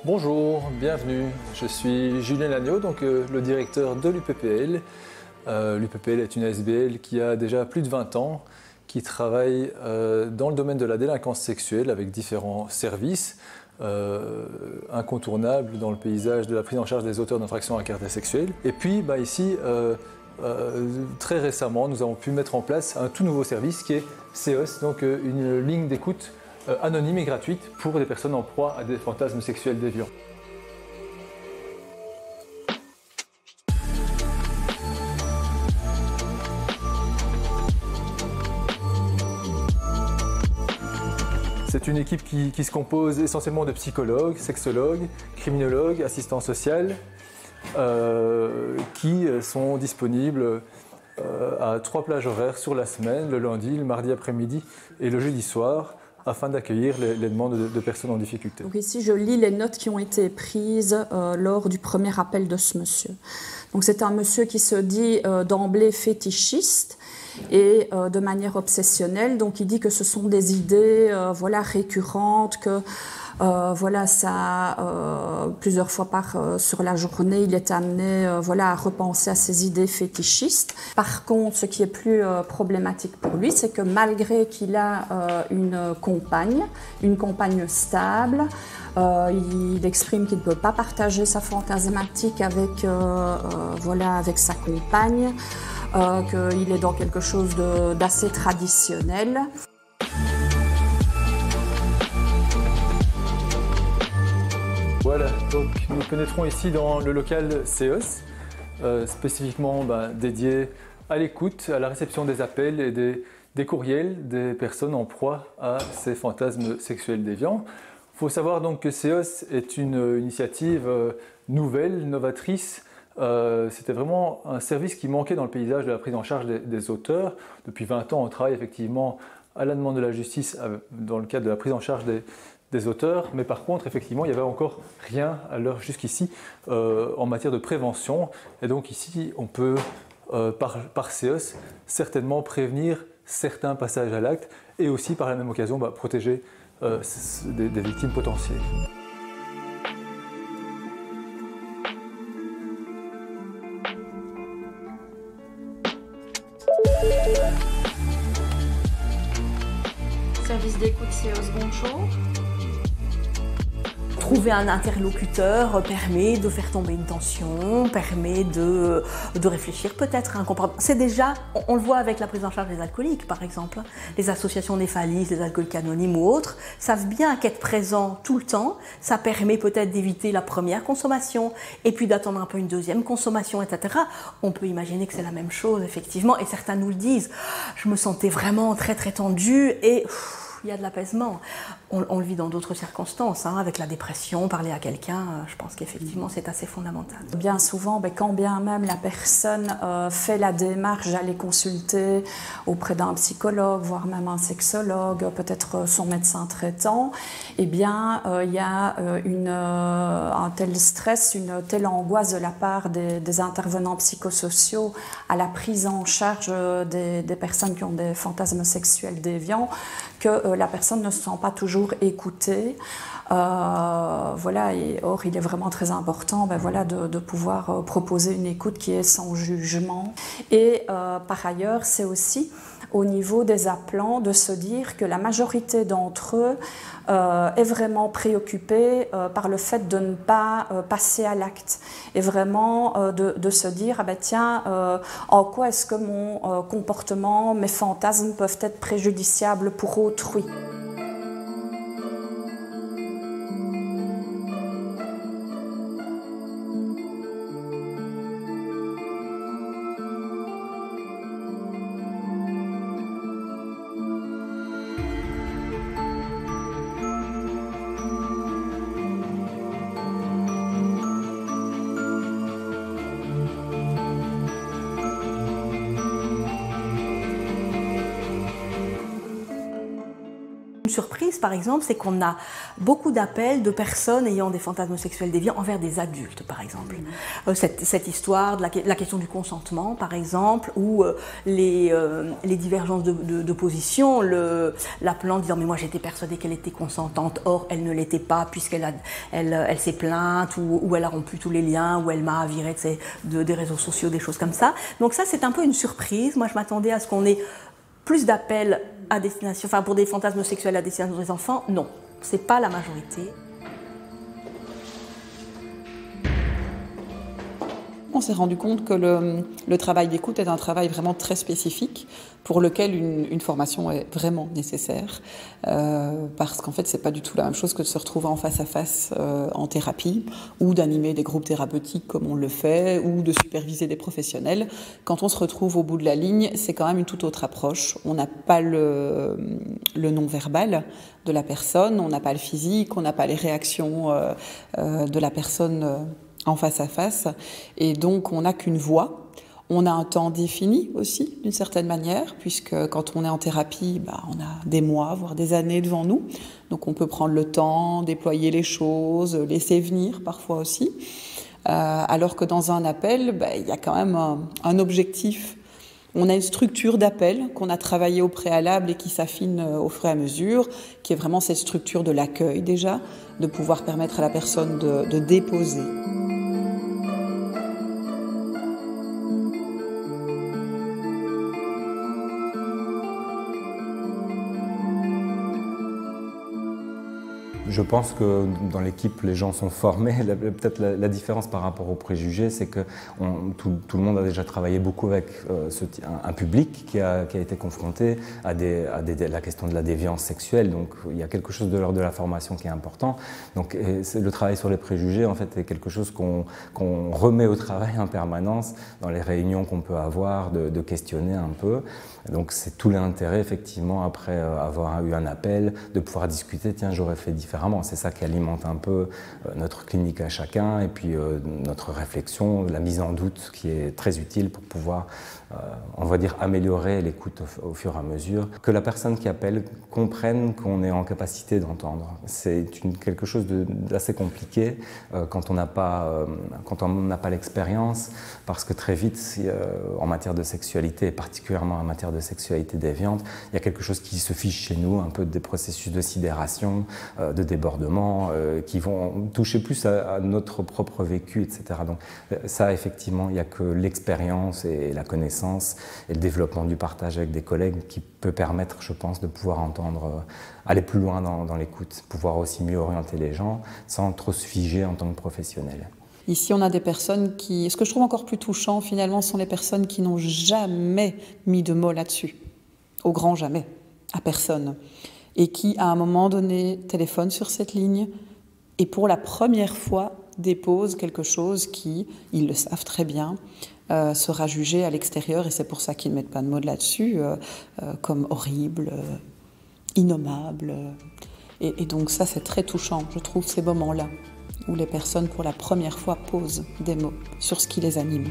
Bonjour, bienvenue. Je suis Julien Lagneau, donc le directeur de l'UPPL. L'UPPL est une ASBL qui a déjà plus de 20 ans, qui travaille dans le domaine de la délinquance sexuelle avec différents services incontournables dans le paysage de la prise en charge des auteurs d'infractions à caractère sexuel. Et puis ici, très récemment, nous avons pu mettre en place un tout nouveau service qui est CEOS, donc une ligne d'écoute anonyme et gratuite pour des personnes en proie à des fantasmes sexuels déviants. C'est une équipe qui se compose essentiellement de psychologues, sexologues, criminologues, assistants sociaux, qui sont disponibles à 3 plages horaires sur la semaine, le lundi, le mardi après-midi et le jeudi soir, afin d'accueillir les demandes de personnes en difficulté. Donc ici, je lis les notes qui ont été prises lors du premier appel de ce monsieur. Donc c'est un monsieur qui se dit d'emblée fétichiste et de manière obsessionnelle. Donc il dit que ce sont des idées récurrentes, que plusieurs fois sur la journée, il est amené à repenser à ces idées fétichistes. Par contre, ce qui est plus problématique pour lui, c'est que malgré qu'il a une compagne stable, il exprime qu'il ne peut pas partager sa fantasmatique avec sa compagne, qu'il est dans quelque chose d'assez traditionnel. Voilà, donc nous pénétrons ici dans le local CEOS, spécifiquement dédié à l'écoute, à la réception des appels et des courriels des personnes en proie à ces fantasmes sexuels déviants. Il faut savoir donc que CEOS est une initiative nouvelle, novatrice. C'était vraiment un service qui manquait dans le paysage de la prise en charge des auteurs. Depuis 20 ans, on travaille effectivement à la demande de la justice dans le cadre de la prise en charge des auteurs, mais par contre, effectivement, il n'y avait encore rien à l'heure jusqu'ici en matière de prévention. Et donc ici, on peut, par CEOS, certainement prévenir certains passages à l'acte et aussi, par la même occasion, protéger des victimes potentielles. Service d'écoute CEOS, bonjour. Trouver un interlocuteur permet de faire tomber une tension, permet de réfléchir peut-être à un comportement. C'est déjà, on le voit avec la prise en charge des alcooliques par exemple. Les associations Néphalis, les alcooliques anonymes ou autres, savent bien qu'être présent tout le temps, ça permet peut-être d'éviter la première consommation et puis d'attendre un peu une deuxième consommation, etc. On peut imaginer que c'est la même chose effectivement et certains nous le disent. Je me sentais vraiment très très tendue et il y a de l'apaisement. On le vit dans d'autres circonstances, avec la dépression, parler à quelqu'un, je pense qu'effectivement c'est assez fondamental. Bien souvent, quand bien même la personne fait la démarche d'aller consulter auprès d'un psychologue, voire même un sexologue, peut-être son médecin traitant, il y a un tel stress, une telle angoisse de la part des intervenants psychosociaux à la prise en charge des personnes qui ont des fantasmes sexuels déviants que la personne ne se sent pas toujours écoutée. Et or, il est vraiment très important de pouvoir proposer une écoute qui est sans jugement. Et par ailleurs, c'est aussi au niveau des appelants de se dire que la majorité d'entre eux est vraiment préoccupée par le fait de ne pas passer à l'acte et vraiment de se dire en quoi est-ce que mon comportement, mes fantasmes peuvent être préjudiciables pour autrui. surprise, par exemple, c'est qu'on a beaucoup d'appels de personnes ayant des fantasmes sexuels déviants envers des adultes, par exemple. Cette histoire de la question du consentement, par exemple, ou les divergences de position, l'appelant disant « mais moi j'étais persuadée qu'elle était consentante, or elle ne l'était pas puisqu'elle elle s'est plainte ou elle a rompu tous les liens, ou elle m'a viré des réseaux sociaux, des choses comme ça ». Donc ça, c'est un peu une surprise. Moi, je m'attendais à ce qu'on ait plus d'appels à destination, enfin pour des fantasmes sexuels à destination des enfants. Non, c'est pas la majorité. On s'est rendu compte que le travail d'écoute est un travail vraiment très spécifique pour lequel une formation est vraiment nécessaire parce qu'en fait c'est pas du tout la même chose que de se retrouver en face à face en thérapie ou d'animer des groupes thérapeutiques comme on le fait ou de superviser des professionnels. Quand on se retrouve au bout de la ligne, c'est quand même une toute autre approche. On n'a pas le non-verbal de la personne, on n'a pas le physique, on n'a pas les réactions de la personne en face à face, et donc on n'a qu'une voix. On a un temps défini aussi, d'une certaine manière, puisque quand on est en thérapie, on a des mois, voire des années devant nous. Donc on peut prendre le temps, déployer les choses, laisser venir parfois aussi. Alors que dans un appel, il y a quand même un objectif. On a une structure d'appel qu'on a travaillée au préalable et qui s'affine au fur et à mesure, qui est vraiment cette structure de l'accueil déjà, de pouvoir permettre à la personne de déposer. Je pense que dans l'équipe, les gens sont formés. Peut-être la différence par rapport aux préjugés, c'est que tout le monde a déjà travaillé beaucoup avec un public qui a été confronté à la question de la déviance sexuelle. Donc il y a quelque chose de l'ordre de la formation qui est important. Donc le travail sur les préjugés, en fait, est quelque chose qu'on remet au travail en permanence dans les réunions qu'on peut avoir, de questionner un peu. Donc c'est tout l'intérêt, effectivement, après avoir eu un appel, de pouvoir discuter, tiens, j'aurais fait différemment. C'est ça qui alimente un peu notre clinique à chacun et puis notre réflexion, la mise en doute qui est très utile pour pouvoir, on va dire, améliorer l'écoute au fur et à mesure. Que la personne qui appelle comprenne qu'on est en capacité d'entendre. C'est quelque chose d'assez compliqué quand on n'a pas l'expérience, parce que très vite, en matière de sexualité, et particulièrement en matière de sexualité déviante, il y a quelque chose qui se fiche chez nous, un peu des processus de sidération, de débordement, qui vont toucher plus à notre propre vécu, etc. Donc ça, effectivement, il n'y a que l'expérience et la connaissance et le développement du partage avec des collègues qui peut permettre, je pense, de pouvoir entendre, aller plus loin dans l'écoute, pouvoir aussi mieux orienter les gens sans trop se figer en tant que professionnel. Ici, on a des personnes qui... Ce que je trouve encore plus touchant, finalement, sont les personnes qui n'ont jamais mis de mots là-dessus. Au grand jamais. À personne. Et qui, à un moment donné, téléphonent sur cette ligne et pour la première fois déposent quelque chose qui, ils le savent très bien, sera jugé à l'extérieur, et c'est pour ça qu'ils ne mettent pas de mots là-dessus, comme horrible, innommable. Et donc ça, c'est très touchant, je trouve, ces moments-là, où les personnes, pour la première fois, posent des mots sur ce qui les anime.